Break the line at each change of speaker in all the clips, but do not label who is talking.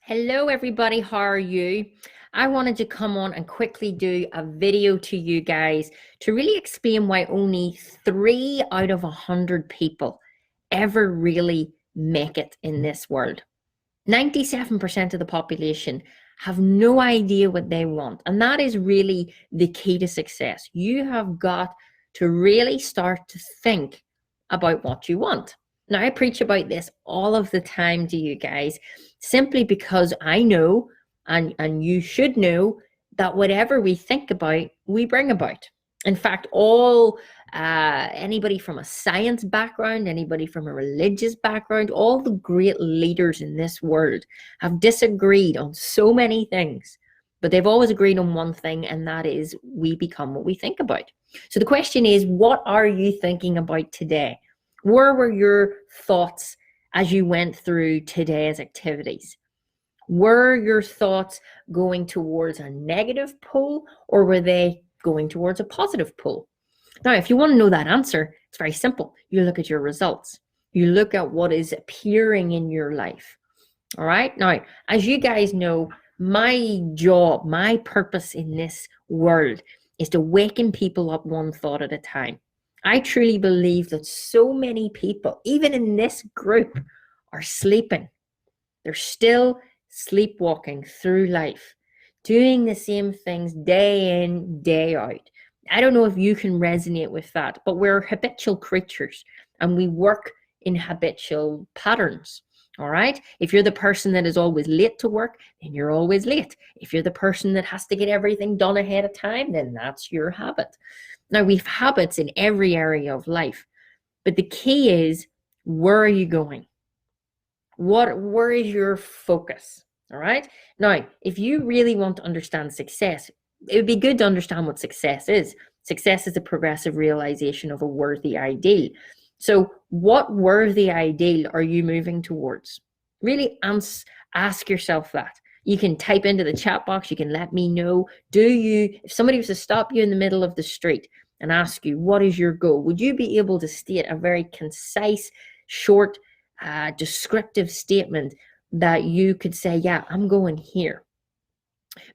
Hello everybody, how are you? I wanted to come on and quickly do a video to you guys to really explain why only 3 out of 100 people ever really make it in this world. 97% of the population have no idea what they want, and that is really the key to success. You have got to really start to think about what you want. Now, I preach about this all of the time to you guys, simply because I know, and you should know, that whatever we think about, we bring about. In fact, anybody from a science background, anybody from a religious background, all the great leaders in this world have disagreed on so many things, but they've always agreed on one thing, and that is we become what we think about. So the question is, what are you thinking about today? Where were your thoughts as you went through today's activities? Were your thoughts going towards a negative pole, or were they going towards a positive pole? Now, if you want to know that answer, it's very simple. You look at your results. You look at what is appearing in your life. All right. Now, as you guys know, my job, my purpose in this world is to waken people up one thought at a time. I truly believe that so many people, even in this group, are sleeping. They're still sleepwalking through life, doing the same things day in, day out. I don't know if you can resonate with that, but we're habitual creatures and we work in habitual patterns. All right. If you're the person that is always late to work, then you're always late. If you're the person that has to get everything done ahead of time, then that's your habit. Now, we've habits in every area of life, but the key is, where are you going? Where is your focus? All right. Now, if you really want to understand success, it would be good to understand what success is. Success is a progressive realization of a worthy ideal. So what worthy ideal are you moving towards? Really ask yourself that. You can type into the chat box. You can let me know. If somebody was to stop you in the middle of the street and ask you, what is your goal? Would you be able to state a very concise, short, descriptive statement that you could say, yeah, I'm going here?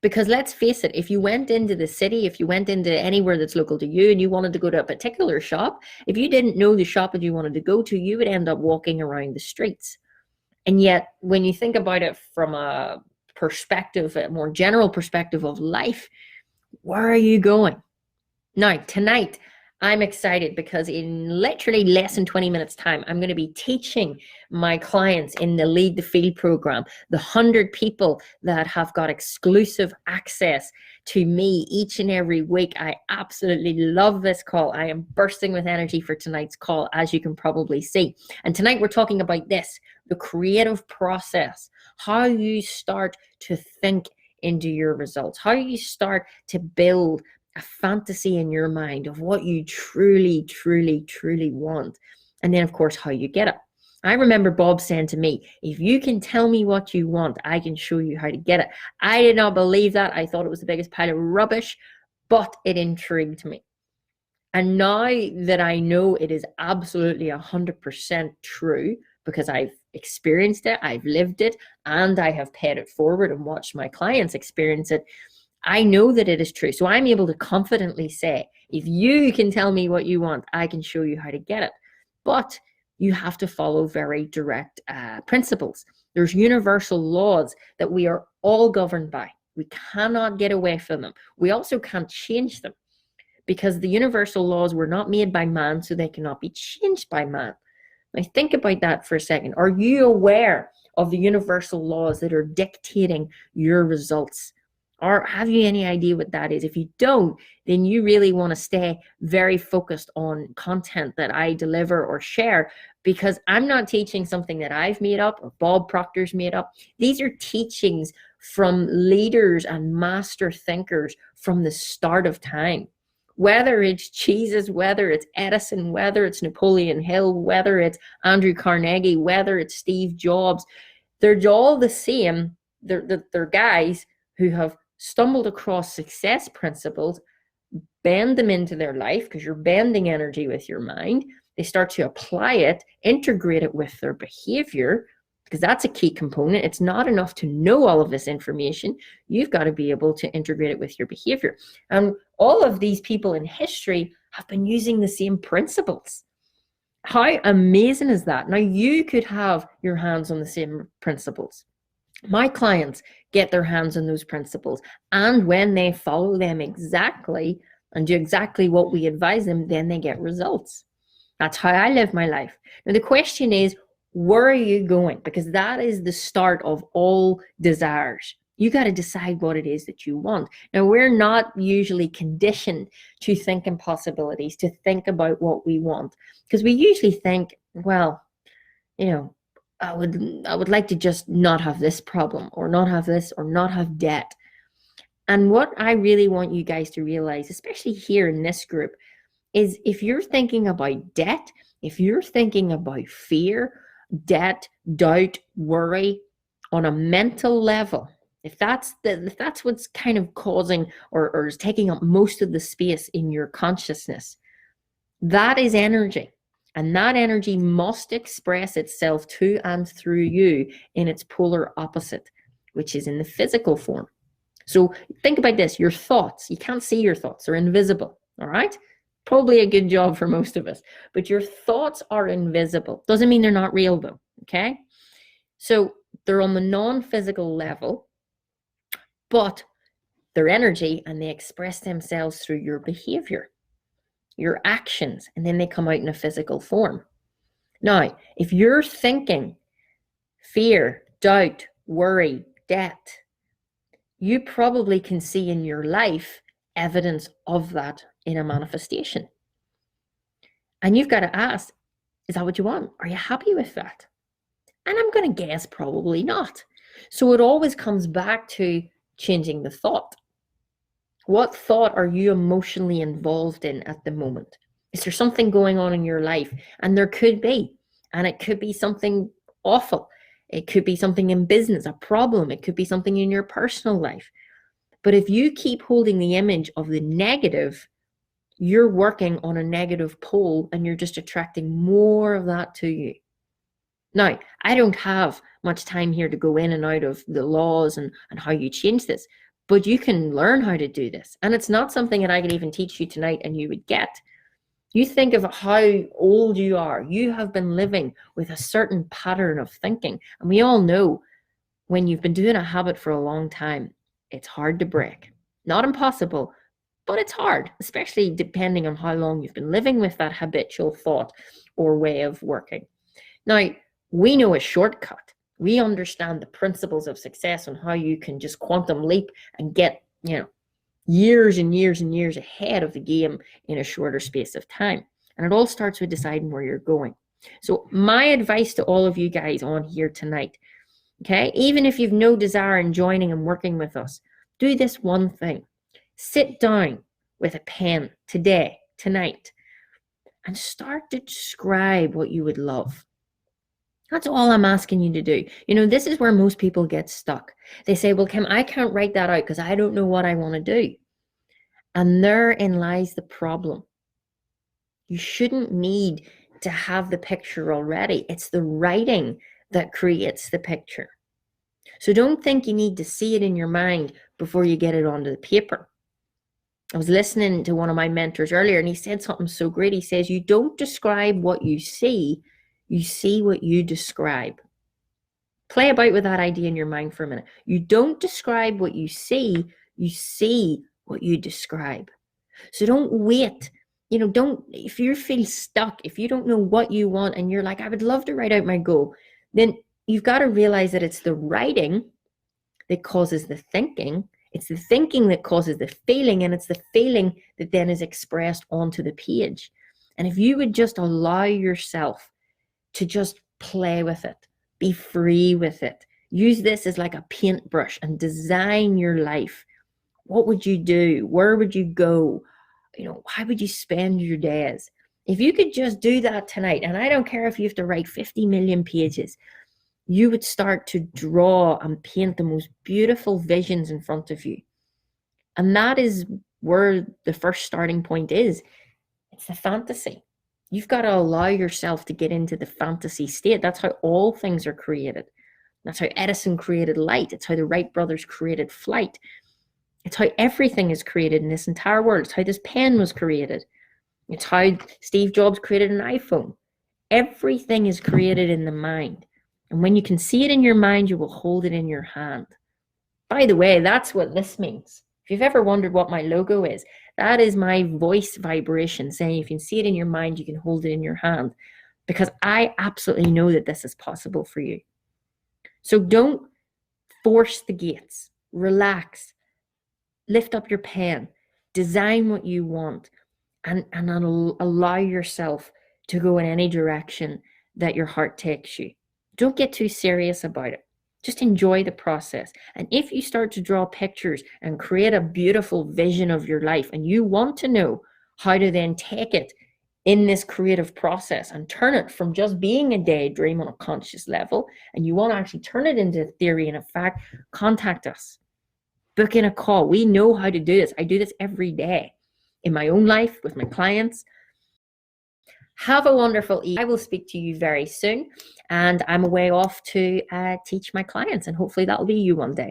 Because let's face it, if you went into the city, if you went into anywhere that's local to you and you wanted to go to a particular shop, if you didn't know the shop that you wanted to go to, you would end up walking around the streets. And yet, when you think about it from a perspective, a more general perspective of life, where are you going? Now, tonight, I'm excited because in literally less than 20 minutes time, I'm going to be teaching my clients in the Lead the Field program, the 100 people that have got exclusive access to me each and every week. I absolutely love this call. I am bursting with energy for tonight's call, as you can probably see. And tonight we're talking about this, the creative process, how you start to think into your results, how you start to build a fantasy in your mind of what you truly, truly, truly want. And then, of course, how you get it. I remember Bob saying to me, if you can tell me what you want, I can show you how to get it. I did not believe that. I thought it was the biggest pile of rubbish, but it intrigued me. And now that I know it is absolutely 100% true, because I've experienced it, I've lived it, and I have paid it forward and watched my clients experience it, I know that it is true. So I'm able to confidently say, if you can tell me what you want, I can show you how to get it. But you have to follow very direct principles. There's universal laws that we are all governed by. We cannot get away from them. We also can't change them, because the universal laws were not made by man, so they cannot be changed by man. Now think about that for a second. Are you aware of the universal laws that are dictating your results? Or have you any idea what that is? If you don't, then you really want to stay very focused on content that I deliver or share, because I'm not teaching something that I've made up or Bob Proctor's made up. These are teachings from leaders and master thinkers from the start of time. Whether it's Jesus, whether it's Edison, whether it's Napoleon Hill, whether it's Andrew Carnegie, whether it's Steve Jobs, they're all the same. They're guys who have stumbled across success principles, bend them into their life, because you're bending energy with your mind. They start to apply it, integrate it with their behavior, because that's a key component. It's not enough to know all of this information. You've got to be able to integrate it with your behavior. And all of these people in history have been using the same principles. How amazing is that? Now, you could have your hands on the same principles. My clients get their hands on those principles, and when they follow them exactly and do exactly what we advise them, then they get results. That's how I live my life. Now, the question is, where are you going? Because that is the start of all desires. You got to decide what it is that you want. Now, we're not usually conditioned to think in possibilities, to think about what we want, because we usually think, well, I would like to just not have this problem, or not have this, or not have debt. And what I really want you guys to realize, especially here in this group, is if you're thinking about debt, if you're thinking about fear, debt, doubt, worry on a mental level, if that's what's kind of causing or is taking up most of the space in your consciousness, that is energy. And that energy must express itself to and through you in its polar opposite, which is in the physical form. So think about this, your thoughts, you can't see your thoughts, they're invisible, all right? Probably a good job for most of us, but your thoughts are invisible. Doesn't mean they're not real though, okay? So they're on the non-physical level, but they're energy, and they express themselves through your behavior, your actions, and then they come out in a physical form. Now, if you're thinking fear, doubt, worry, debt, you probably can see in your life evidence of that in a manifestation. And you've got to ask, is that what you want? Are you happy with that? And I'm going to guess probably not. So it always comes back to changing the thought. What thought are you emotionally involved in at the moment? Is there something going on in your life? And there could be. And it could be something awful. It could be something in business, a problem. It could be something in your personal life. But if you keep holding the image of the negative, you're working on a negative pole, and you're just attracting more of that to you. Now, I don't have much time here to go in and out of the laws and how you change this, but you can learn how to do this. And it's not something that I could even teach you tonight and you would get. You think of how old you are. You have been living with a certain pattern of thinking. And we all know when you've been doing a habit for a long time, it's hard to break. Not impossible, but it's hard, especially depending on how long you've been living with that habitual thought or way of working. Now, we know a shortcut. We understand the principles of success and how you can just quantum leap and get, years and years and years ahead of the game in a shorter space of time. And it all starts with deciding where you're going. So my advice to all of you guys on here tonight, okay, even if you've no desire in joining and working with us, do this one thing. Sit down with a pen today, tonight, and start to describe what you would love. That's all I'm asking you to do. This is where most people get stuck. They say, well, Kim, I can't write that out because I don't know what I want to do. And therein lies the problem. You shouldn't need to have the picture already. It's the writing that creates the picture. So don't think you need to see it in your mind before you get it onto the paper. I was listening to one of my mentors earlier, and he said something so great. He says, you don't describe what you see what you describe. Play about with that idea in your mind for a minute. You don't describe what you see what you describe. So don't wait. If you feel stuck, if you don't know what you want and you're like, I would love to write out my goal, then you've got to realize that it's the writing that causes the thinking. It's the thinking that causes the feeling, and it's the feeling that then is expressed onto the page. And if you would just allow yourself to just play with it, be free with it, use this as like a paintbrush and design your life. What would you do? Where would you go? How would you spend your days? If you could just do that tonight, and I don't care if you have to write 50 million pages, you would start to draw and paint the most beautiful visions in front of you. And that is where the first starting point is. It's the fantasy. You've got to allow yourself to get into the fantasy state. That's how all things are created. That's how Edison created light. It's how the Wright brothers created flight. It's how everything is created in this entire world. It's how this pen was created. It's how Steve Jobs created an iPhone. Everything is created in the mind. And when you can see it in your mind, you will hold it in your hand. By the way, that's what this means. If you've ever wondered what my logo is, that is my voice vibration saying if you can see it in your mind, you can hold it in your hand. Because I absolutely know that this is possible for you. So don't force the gates. Relax. Lift up your pen. Design what you want. And allow yourself to go in any direction that your heart takes you. Don't get too serious about it. Just enjoy the process. And if you start to draw pictures and create a beautiful vision of your life, and you want to know how to then take it in this creative process and turn it from just being a daydream on a conscious level, and you want to actually turn it into theory and a fact, contact us. Book in a call. We know how to do this. I do this every day in my own life with my clients. Have a wonderful evening. I will speak to you very soon, and I'm away off to teach my clients, and hopefully that'll be you one day.